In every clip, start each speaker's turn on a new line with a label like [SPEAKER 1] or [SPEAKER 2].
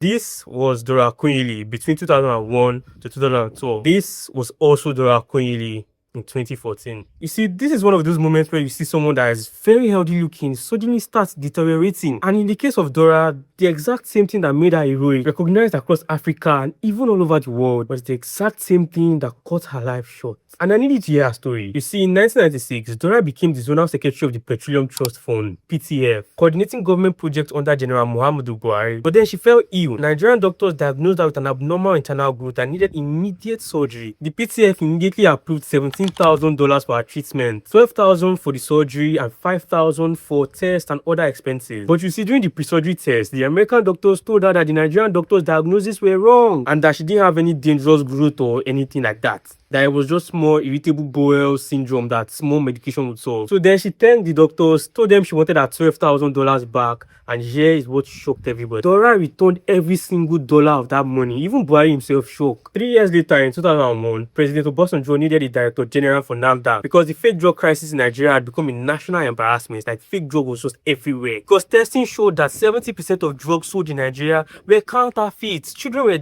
[SPEAKER 1] This was Dora Akunyili between 2001 to 2012. This was also Dora Akunyili in 2014. You see, this is one of those moments where you see someone that is very healthy looking suddenly starts deteriorating. And in the case of Dora, the exact same thing that made her heroic, recognized across Africa and even all over the world, was the exact same thing that cut her life short. And I needed to hear her story. You see, in 1996, Dora became the Zonal Secretary of the Petroleum Trust Fund, PTF, coordinating government projects under General Muhammadu Buhari. But then she fell ill. Nigerian doctors diagnosed her with an abnormal internal growth and needed immediate surgery. The PTF immediately approved $17,000 for her treatment, $12,000 for the surgery, and $5,000 for tests and other expenses. But you see, during the pre-surgery test, the American doctors told her that the Nigerian doctors' diagnoses were wrong and that she didn't have any dangerous growth or anything like that. That it was just more irritable bowel syndrome that small medication would solve. So then she thanked the doctors, told them she wanted her $12,000 back, and here is what shocked everybody. Dora returned every single dollar of that money. Even Buhari himself shocked. 3 years later, in 2001, President Obasanjo needed a director general for NAFDAC because the fake drug crisis in Nigeria had become a national embarrassment. Like, fake drug was just everywhere. Because testing showed that 70% of drugs sold in Nigeria were counterfeits. Children were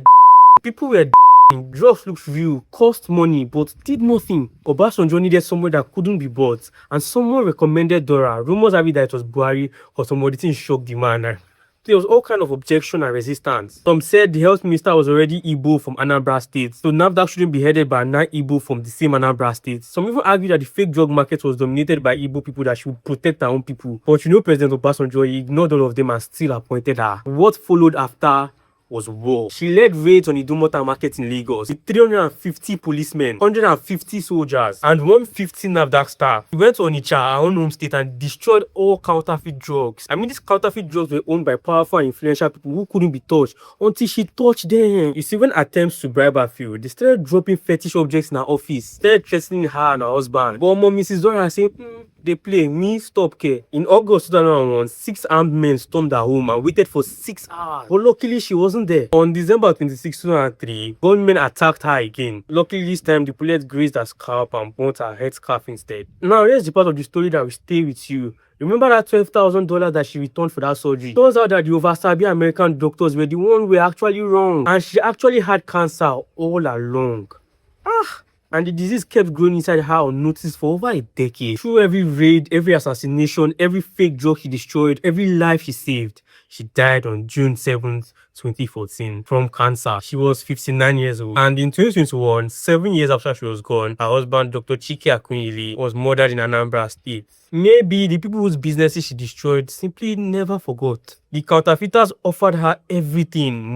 [SPEAKER 1] people were drugs looked real, cost money, but did nothing. Obasanjo needed somewhere that couldn't be bought, and someone recommended Dora. Rumors have it that it was Buhari, because some didn't shock the man. There was all kind of objection and resistance. Some said the health minister was already Igbo from Anambra State, so NAFDAC shouldn't be headed by a non-Igbo from the same Anambra State. Some even argued that the fake drug market was dominated by Igbo people, that she would protect her own people. But you know, President Obasanjo, he ignored all of them and still appointed her. What followed after was war. She led raids on Idumota market in Lagos with 350 policemen, 150 soldiers, and 150 NAFDAC staff. She went to Onitsha, her own home state, and destroyed all counterfeit drugs. I mean, these counterfeit drugs were owned by powerful and influential people who couldn't be touched until she touched them. You see, when attempts to bribe her failed, they started dropping fetish objects in her office, started threatening her and her husband. But Mrs. Dora said, they play, me stop care. In August 2001, 6 armed men stormed her home and waited for 6 hours. But luckily, she wasn't there. On December 26, 2003, gunmen attacked her again. Luckily, this time, the bullet grazed her scalp and burnt her headscarf instead. Now, here's the part of the story that will stay with you. Remember that $12,000 that she returned for that surgery? Turns out that the oversabi American doctors were the ones who were actually wrong. And she actually had cancer all along. And the disease kept growing inside her unnoticed for over a decade. Through every raid, every assassination, every fake drug she destroyed, every life she saved, she died on June 7th, 2014 from cancer. She was 59 years old. And in 2021, 7 years after she was gone, her husband, Dr. Akunyili, was murdered in Anambra State. Maybe the people whose businesses she destroyed simply never forgot. The counterfeiters offered her everything.